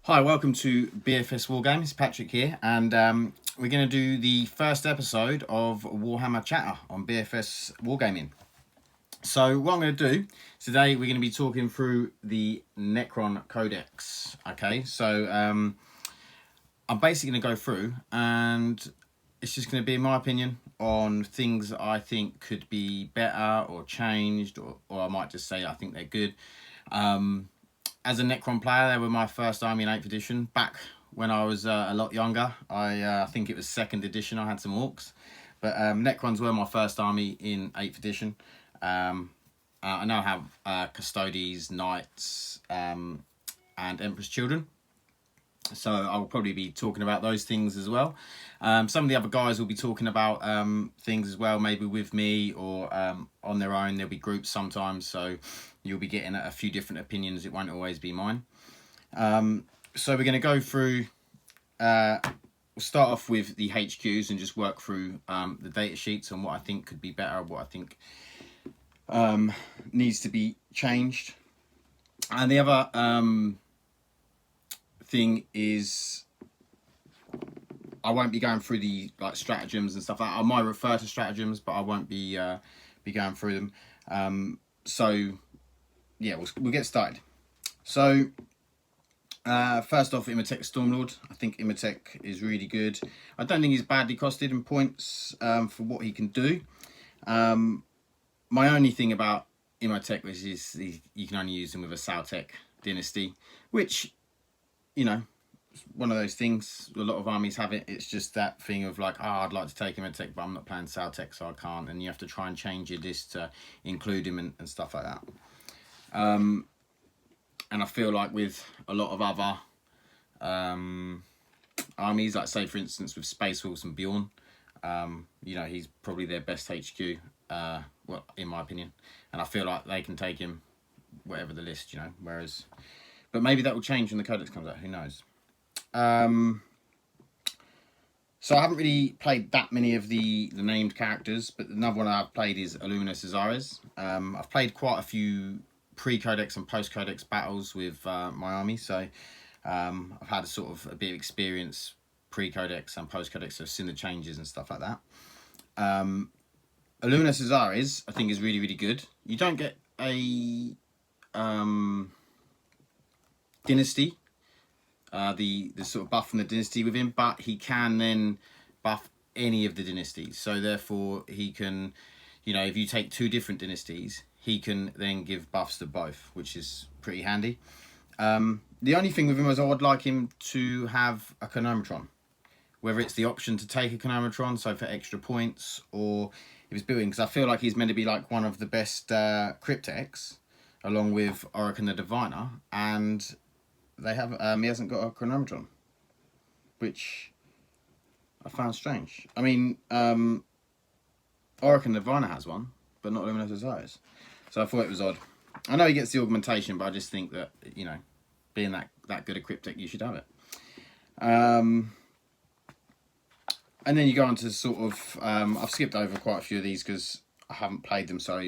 Hi, welcome to BFS Wargaming. It's Patrick here, and we're going to do the first episode of Warhammer Chatter on BFS Wargaming. So what I'm going to do today, we're going to be talking through the Necron Codex. Okay, so I'm basically going to go through, and it's just going to be my opinion on things that I think could be better or changed, or I might just say I think they're good. As a Necron player, they were my first army in 8th edition. Back when I was a lot younger, I think it was 2nd edition, I had some orcs. But Necrons were my first army in 8th edition. I now have Custodes, Knights, and Emperor's Children. So I will probably be talking about those things as well. Some of the other guys will be talking about things as well, maybe with me or on their own. There'll be groups sometimes, so you'll be getting a few different opinions. It won't always be mine. So we're going to go through, we'll start off with the HQs and just work through the data sheets and what I think could be better, what I think needs to be changed. And the other thing is, I won't be going through the stratagems and stuff. I might refer to stratagems, but I won't be going through them. So yeah, we'll get started. So first off, Imhotep Stormlord. I think Imhotep is really good. I don't think he's badly costed in points for what he can do. My only thing about Imhotep is you can only use him with a Saltec dynasty, which, you know, it's one of those things. A lot of armies have it. It's just that thing of like, I'd like to take Imhotep, but I'm not playing Saltec, so I can't. And you have to try and change your list to include him and stuff like that. And I feel like with a lot of other armies, like say for instance with Space Wolves and Bjorn, you know, he's probably their best HQ, well, in my opinion. And I feel like they can take him whatever the list, you know, whereas, but maybe that will change when the Codex comes out, who knows. So I haven't really played that many of the named characters, but another one I've played is Illuminus Azares. I've played quite a few pre-Codex and post-Codex battles with my army, so I've had a bit of experience pre-Codex and post-Codex, so I've seen the changes and stuff like that. Illuminus Azares, I think, is really, really good. You don't get a dynasty, the sort of buff from the dynasty with him, but he can then buff any of the dynasties. So therefore he can, you know, if you take 2 different dynasties, he can then give buffs to both, which is pretty handy. The only thing with him is I would like him to have a Chronometron, whether it's the option to take a Chronometron, so for extra points, or if it's building, because I feel like he's meant to be like one of the best Cryptex, along with Orican the Diviner, and they have he hasn't got a Chronometron, which I found strange. I mean, Orican the Diviner has one, but not Illuminus Azares. So I thought it was odd. I know he gets the augmentation, but I just think that, you know, being that good a Cryptic, you should have it. And then you go on to sort of, I've skipped over quite a few of these because I haven't played them. So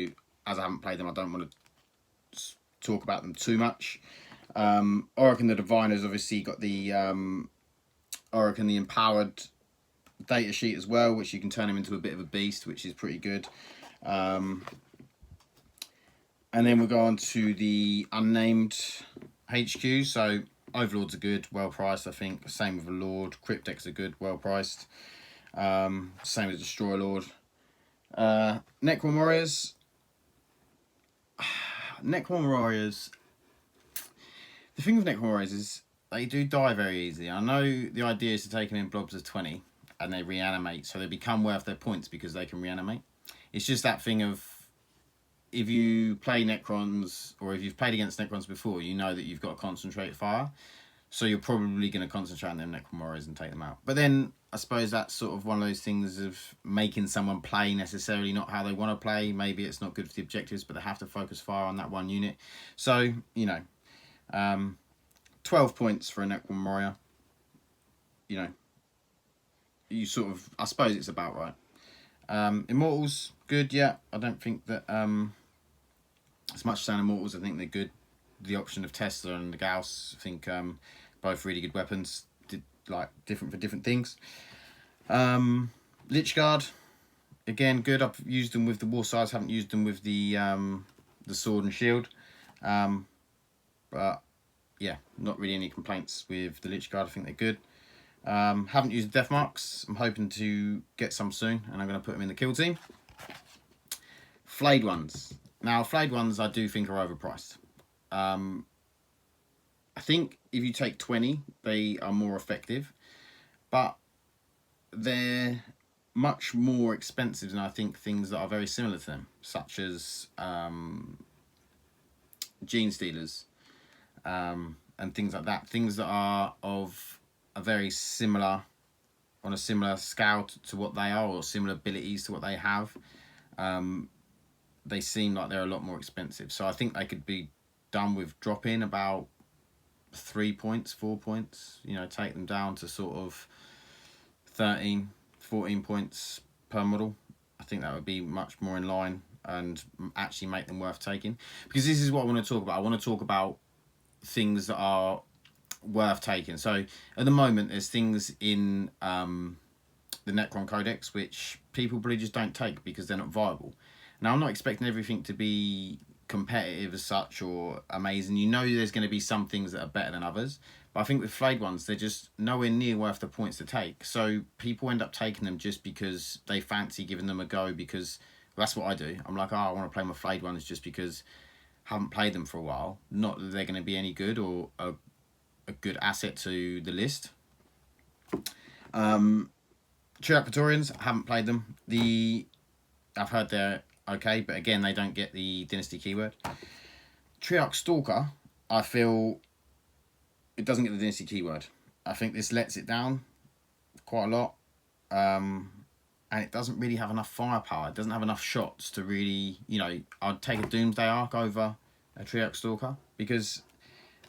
as I haven't played them, I don't want to talk about them too much. Orican the Diviner's obviously got the Orican the Empowered data sheet as well, which you can turn him into a bit of a beast, which is pretty good. And then we'll go on to the unnamed HQ. So Overlords are good, well priced, I think. Same with a Lord. Cryptex are good, well priced. Same as Destroyer Lord. Necron Warriors. Necron Warriors. The thing with Necron Warriors is they do die very easily. I know the idea is to take them in blobs of 20 and they reanimate, so they become worth their points because they can reanimate. It's just that thing of, if you play Necrons, or if you've played against Necrons before, you know that you've got to concentrate fire. So you're probably going to concentrate on them Necron Warriors and take them out. But then, I suppose that's sort of one of those things of making someone play necessarily not how they want to play. Maybe it's not good for the objectives, but they have to focus fire on that one unit. So, you know, 12 points for a Necron Warrior. You know, you sort of, I suppose it's about right. Immortals, good, yeah. I don't think that as much as Immortals, I think they're good. The option of Tesla and the Gauss, I think Both really good weapons, like different for different things. Lich Guard, again good. I've used them with the war size, haven't used them with the sword and shield. But yeah, not really any complaints with the Lich Guard. I think they're good. Haven't used Death Marks. I'm hoping to get some soon, and I'm going to put them in the kill team. Flayed ones. Now, flayed ones I do think are overpriced. I think if you take 20, they are more effective, but they're much more expensive than I think things that are very similar to them, such as Gene Stealers and things like that. Things that are of a very similar, on a similar scale to what they are, or similar abilities to what they have. They seem like they're a lot more expensive. So I think they could be done with dropping about 3 points, 4 points, you know, take them down to sort of 13, 14 points per model. I think that would be much more in line and actually make them worth taking, because this is what I want to talk about. I want to talk about things that are worth taking. So at the moment there's things in the Necron Codex which people probably just don't take because they're not viable. Now, I'm not expecting everything to be competitive as such or amazing. You know there's going to be some things that are better than others, but I think with flayed ones they're just nowhere near worth the points to take. So people end up taking them just because they fancy giving them a go, because that's what I do. I'm like, oh, I want to play my flayed ones just because I haven't played them for a while. Not that they're going to be any good or a good asset to the list. Triarch Praetorians, I haven't played them. I've heard they're okay, but again, they don't get the Dynasty keyword. Triarch Stalker, I feel it doesn't get the Dynasty keyword. I think this lets it down quite a lot, and it doesn't really have enough firepower. It doesn't have enough shots to really, you know, I'd take a Doomsday Arc over a Triarch Stalker, because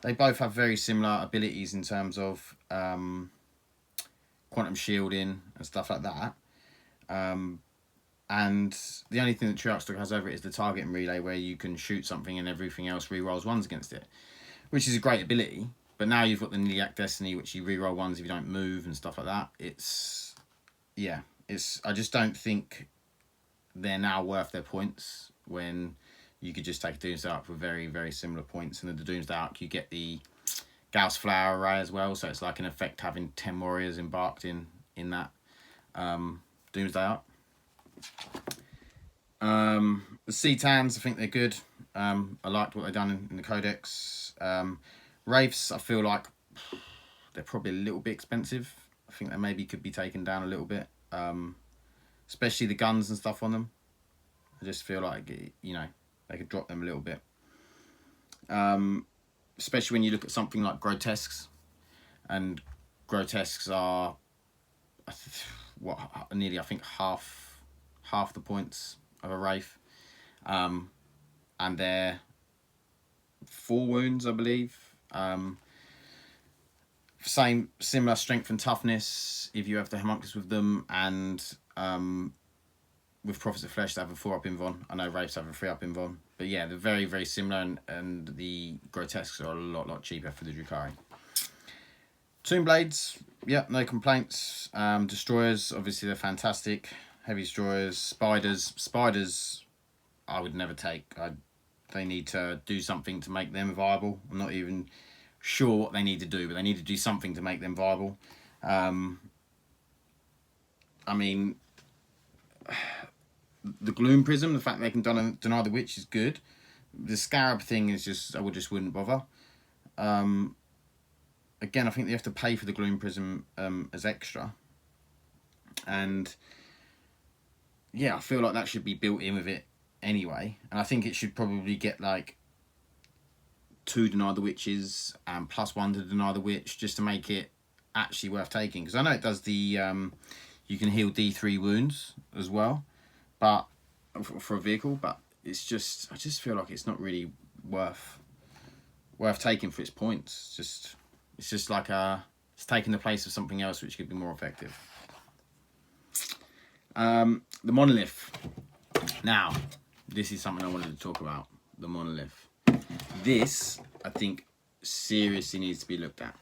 they both have very similar abilities in terms of quantum shielding and stuff like that. And the only thing that Triarch Stalker has over it is the targeting relay, where you can shoot something and everything else rerolls ones against it, which is a great ability. But now you've got the Niliac Destiny, which you reroll ones if you don't move and stuff like that. I just don't think they're now worth their points, when you could just take a Doomsday Arc for very, very similar points. And in the Doomsday Arc, you get the Gauss Flower Array as well, so it's like in effect having 10 warriors embarked in that Doomsday Arc. The Cetans, I think they're good. I liked what they've done in the Codex. Wraiths, I feel like they're probably a little bit expensive. I think they maybe could be taken down a little bit, especially the guns and stuff on them. I just feel like, you know, they could drop them a little bit, especially when you look at something like Grotesques, and Grotesques are nearly, I think, half the points of a Wraith, and they're 4 wounds, I believe. Similar strength and toughness if you have the homunculus with them, and with Prophets of Flesh they have a 4-up invuln. I know Wraiths have a 3-up invuln, but yeah, they're very, very similar, and the Grotesques are a lot cheaper for the Drukhari. Tomb Blades, yeah, no complaints. Destroyers, obviously they're fantastic. Heavy Destroyers, Spiders I would never take. They need to do something to make them viable. I'm not even sure what they need to do, but they need to do something to make them viable. I mean, the Gloom Prism, the fact they can deny the Witch is good. The Scarab thing is just, I wouldn't bother. Again, I think they have to pay for the Gloom Prism as extra. And yeah, I feel like that should be built in with it anyway. And I think it should probably get like 2 deny the witches and +1 to deny the witch, just to make it actually worth taking. Because I know it does the you can heal D3 wounds as well, but for a vehicle, but it's just, I just feel like it's not really worth taking for its points. It's just like it's taking the place of something else which could be more effective. The Monolith. Now, this is something I wanted to talk about. The Monolith. This, I think, seriously needs to be looked at.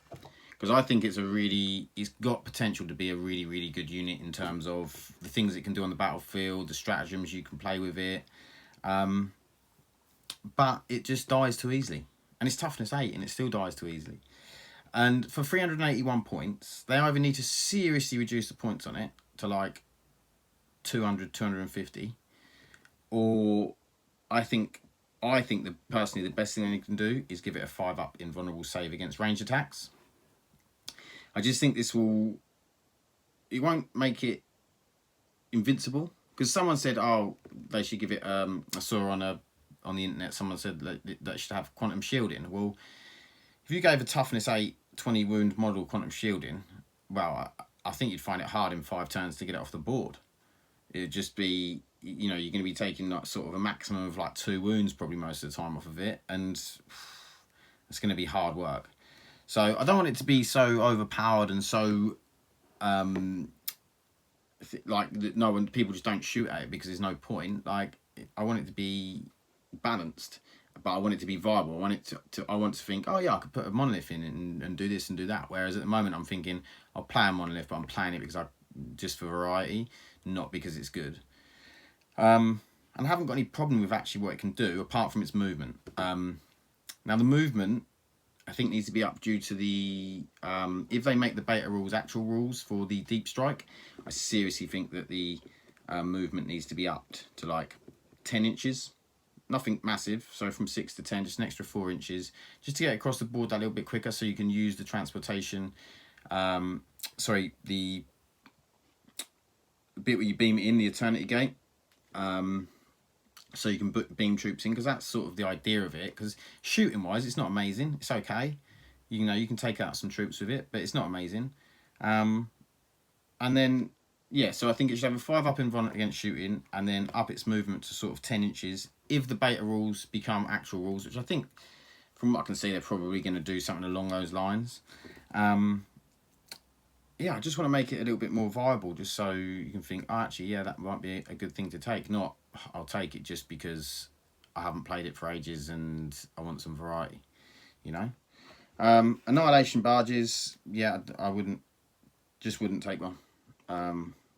because I think it's got potential to be a really, really good unit in terms of the things it can do on the battlefield, the stratagems you can play with it. But it just dies too easily. And it's toughness 8 and it still dies too easily. And for 381 points, they either need to seriously reduce the points on it to like 200, 250, or I think personally the best thing they can do is give it a 5-up invulnerable save against ranged attacks. I just think it won't make it invincible, because someone said, oh, they should give it. I saw on the internet someone said that it should have quantum shielding. Well, if you gave a toughness 8 20 wound model quantum shielding, well, I think you'd find it hard in 5 turns to get it off the board. It'd just be, you know, you're going to be taking like sort of a maximum of like 2 wounds probably most of the time off of it, and it's going to be hard work. So I don't want it to be so overpowered and so people just don't shoot at it because there's no point. Like, I want it to be balanced, but I want it to be viable. I want to think, oh yeah, I could put a monolith in and do this and do that. Whereas at the moment I'm thinking I'll play a monolith, but I'm playing it because just for variety, not because it's good. And I haven't got any problem with actually what it can do apart from its movement. Now the movement I think needs to be up due to the if they make the beta rules actual rules for the deep strike, I seriously think that the movement needs to be upped to like 10 inches. Nothing massive, so from 6 to 10, just an extra 4 inches, just to get across the board that little bit quicker, so you can use the transportation, the bit where you beam it in, the Eternity Gate, so you can beam troops in, because that's sort of the idea of it. Because shooting wise, it's not amazing. It's okay, you know, you can take out some troops with it, but it's not amazing. And then yeah, so I think it should have a 5-up invuln against shooting, and then up its movement to sort of 10 inches if the beta rules become actual rules, which I think, from what I can see, they're probably going to do something along those lines. Yeah, I just want to make it a little bit more viable, just so you can think, oh, actually, yeah, that might be a good thing to take. Not, I'll take it just because I haven't played it for ages and I want some variety, you know. Annihilation barges, yeah, I wouldn't take one.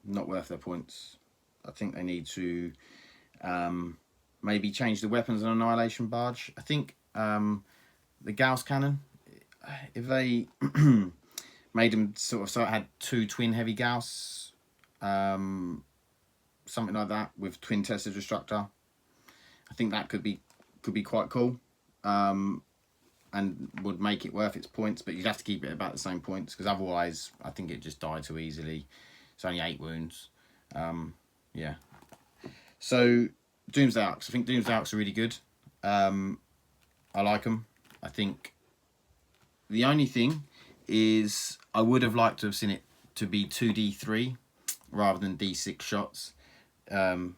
Not worth their points. I think they need to maybe change the weapons on Annihilation barge. I think the Gauss cannon, if they made them so it had 2 twin heavy Gauss, something like that, with twin Tesla Destructor, I think that could be quite cool, and would make it worth its points. But you'd have to keep it about the same points, because otherwise I think it just died too easily. It's only 8 wounds. Yeah. So Doomsday Arcs. I think Doomsday Arcs are really good. I like them. I think the only thing is I would have liked to have seen it to be 2d3 rather than d6 shots. Because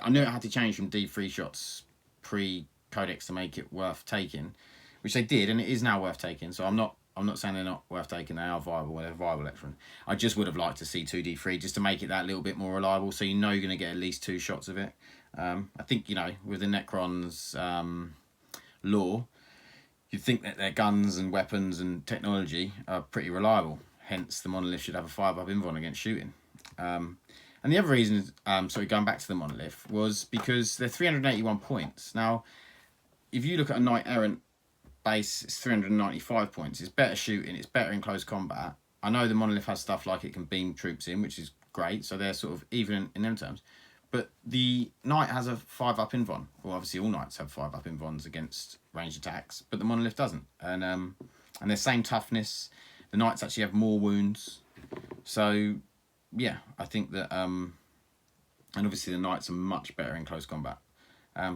I knew it had to change from d3 shots pre-codex to make it worth taking, which they did, and it is now worth taking. So I'm not saying they're not worth taking. They are viable. They're viable Necron. I just would have liked to see 2d3 just to make it that little bit more reliable, so you know you're going to get at least 2 shots of it. I think, you know, with the Necrons lore, you'd think that their guns and weapons and technology are pretty reliable. Hence, the Monolith should have a 5-up invuln against shooting. And the other reason, going back to the Monolith, was because they're 381 points. Now, if you look at a Knight Errant base, it's 395 points. It's better shooting, it's better in close combat. I know the Monolith has stuff like it can beam troops in, which is great, so they're sort of even in them terms. But the Knight has a 5-up invuln. Well, obviously all Knights have 5-up invulns against ranged attacks, but the Monolith doesn't. And they're same toughness. The Knights actually have more wounds. So yeah, I think that and obviously the Knights are much better in close combat.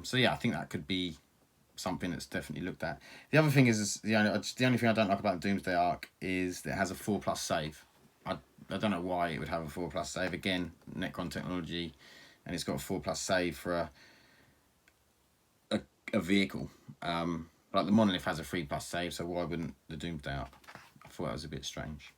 So yeah, I think that could be something that's definitely looked at. The other thing is the only thing I don't like about Doomsday Arc is that it has a 4+ save. I don't know why it would have a 4+ save. Again, Necron technology, and it's got a 4+ save for a vehicle. Like the Monolith has a 3+ save, so why wouldn't the Doomsday Arc? I thought that was a bit strange.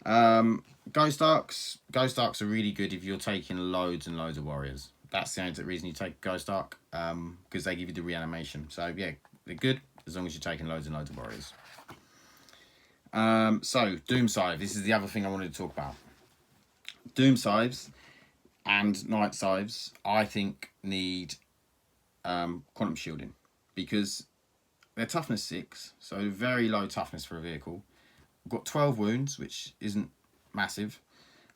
Ghost Arcs are really good if you're taking loads and loads of warriors. That's the only reason you take Ghost Arc, because they give you the reanimation. So yeah, they're good as long as you're taking loads and loads of warriors. So Doomscythe. This is the other thing I wanted to talk about. Doomscythes and Night Scythes, I think, need quantum shielding because they're toughness 6, so very low toughness for a vehicle. I've got 12 wounds, which isn't massive.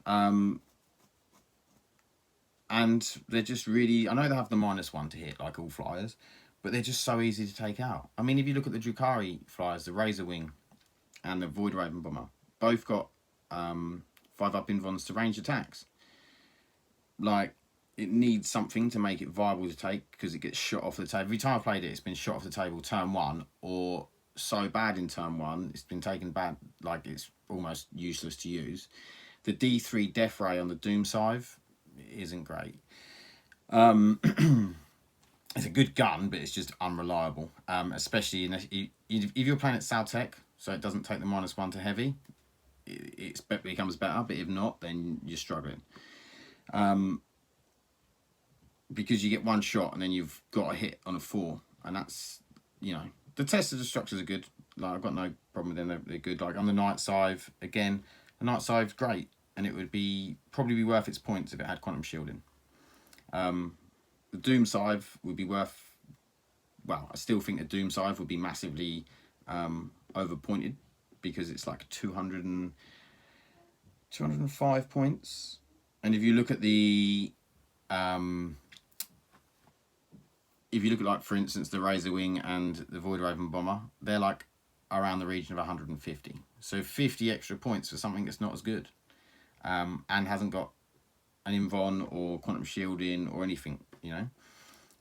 And they're just really, I know they have the -1 to hit like all flyers, but they're just so easy to take out. I mean, if you look at the Drukhari flyers, the Razor Wing and the Void Raven Bomber, both got 5-up invons to ranged attacks. Like, it needs something to make it viable to take because it gets shot off the table. Every time I've played it, it's been shot off the table turn 1, or so bad in turn 1, it's been taken bad, like it's almost useless to use. The D3 Death Ray on the Doomscythe isn't great. It's a good gun, but it's just unreliable, especially if you're playing at Saltec, so it doesn't take the -1 to heavy. It becomes better, but if not, then you're struggling. Because you get one shot and then you've got a hit on a 4, and that's, you know, the test of the structures are good. Like, I've got no problem with them, they're good. Like on the Night Scythe, again, the Night Scythe's great, and it would probably be worth its points if it had quantum shielding. The Doomscythe would be worth, well, I still think the Doomscythe would be massively overpointed because it's like 205 points. And if you look at the if you look at, like, for instance, the Razor Wing and the Void Raven Bomber, they're like around the region of 150. So 50 extra points for something that's not as good, and hasn't got an invon or quantum shielding or anything, you know.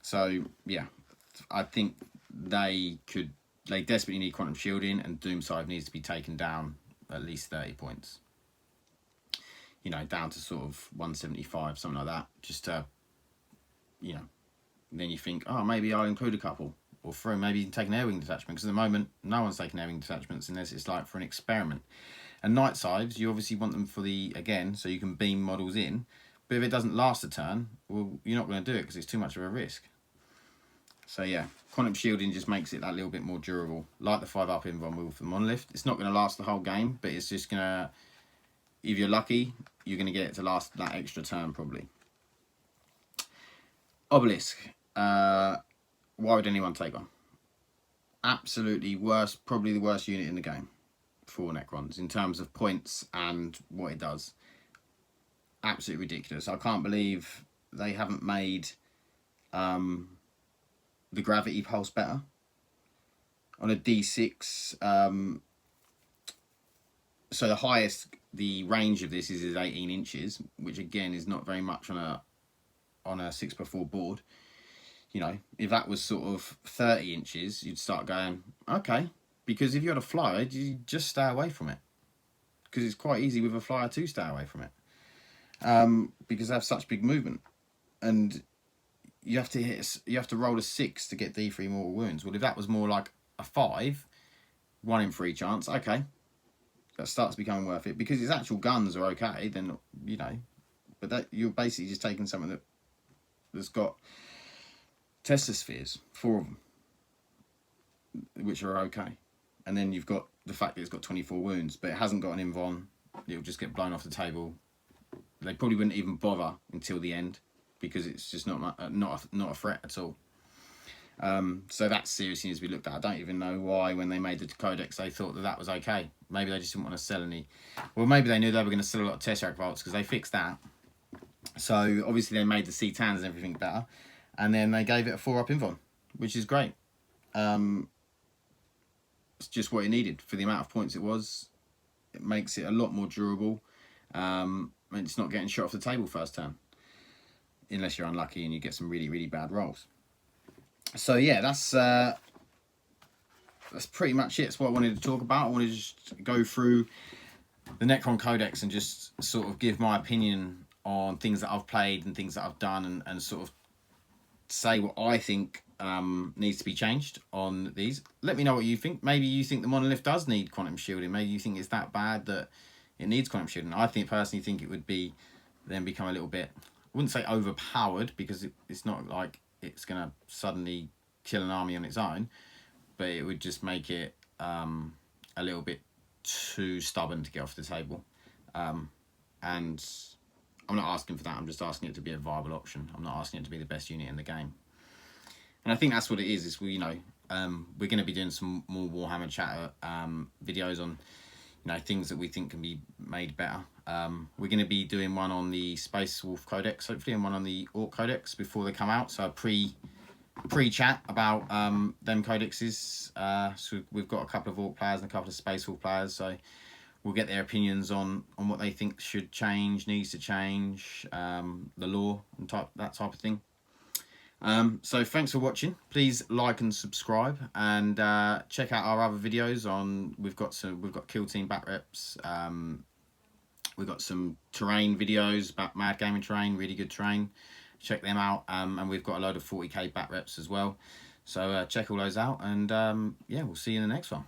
So yeah, I think they desperately need quantum shielding, and Doomscythe needs to be taken down at least 30 points. You know, down to sort of 175, something like that, just to, you know, then you think, oh, maybe I'll include a couple, or throw, maybe you can take an air wing detachment, because at the moment no one's taking air wing detachments unless it's like for an experiment. And Night Scythes, you obviously want them for the, again, so you can beam models in, but if it doesn't last a turn, well, you're not going to do it because it's too much of a risk. So yeah, quantum shielding just makes it that little bit more durable, like the 5-up invon with the Monolith. It's not going to last the whole game, but it's just going to, if you're lucky, you're going to get it to last that extra turn probably. Obelisk. Why would anyone take one? Absolutely worst, probably the worst unit in the game for Necrons in terms of points and what it does. Absolutely ridiculous. I can't believe they haven't made the gravity pulse better. On a D6, so the highest, the range of this is 18 inches, which again is not very much on a 6x4 board. You know, if that was sort of 30 inches, you'd start going, okay, because if you had a flyer, you just stay away from it, because it's quite easy with a flyer to stay away from it, because they have such big movement, and you have to roll a 6 to get D3 mortal wounds. Well, if that was more like a 5, 1 in 3 chance, okay, that starts becoming worth it, because its actual guns are okay, then, you know, but that you're basically just taking something that's got Tesla spheres, 4 of them, which are okay, and then you've got the fact that it's got 24 wounds, but it hasn't got an invon. It'll just get blown off the table. They probably wouldn't even bother until the end because it's just not a threat at all. So that seriously needs to be looked at. I don't even know why, when they made the codex, they thought that was okay. Maybe they just didn't want to sell any. Well, maybe they knew they were going to sell a lot of Tesseract Vaults because they fixed that. So obviously they made the C-Tans and everything better, and then they gave it a 4-up invon, which is great. It's just what it needed for the amount of points it was. It makes it a lot more durable. And it's not getting shot off the table first turn, unless you're unlucky and you get some really, really bad rolls. So yeah, that's pretty much it. It's what I wanted to talk about. I wanted to just go through the Necron Codex and just sort of give my opinion on things that I've played and things that I've done, and sort of say what I think needs to be changed on these. Let me know what you think. Maybe you think the Monolith does need quantum shielding. Maybe you think it's that bad that it needs quantum shielding. I personally think it would be then become a little bit, I wouldn't say overpowered, because it's not like it's going to suddenly kill an army on its own, but it would just make it a little bit too stubborn to get off the table. And I'm not asking for that. I'm just asking it to be a viable option. I'm not asking it to be the best unit in the game. And I think that's what it is. Is we're going to be doing some more Warhammer Chatter videos on things that we think can be made better. We're going to be doing one on the Space Wolf Codex, hopefully, and one on the Orc Codex before they come out. So a pre-chat about them codexes. So we've got a couple of Orc players and a couple of Space Wolf players. So we'll get their opinions on what they think should change, needs to change, the lore and that type of thing. So thanks for watching. Please like and subscribe, and check out our other videos on. We've got Kill Team back reps. We've got some terrain videos about Mad Gaming terrain, really good terrain. Check them out. And we've got a load of 40k back reps as well. So check all those out, and yeah, we'll see you in the next one.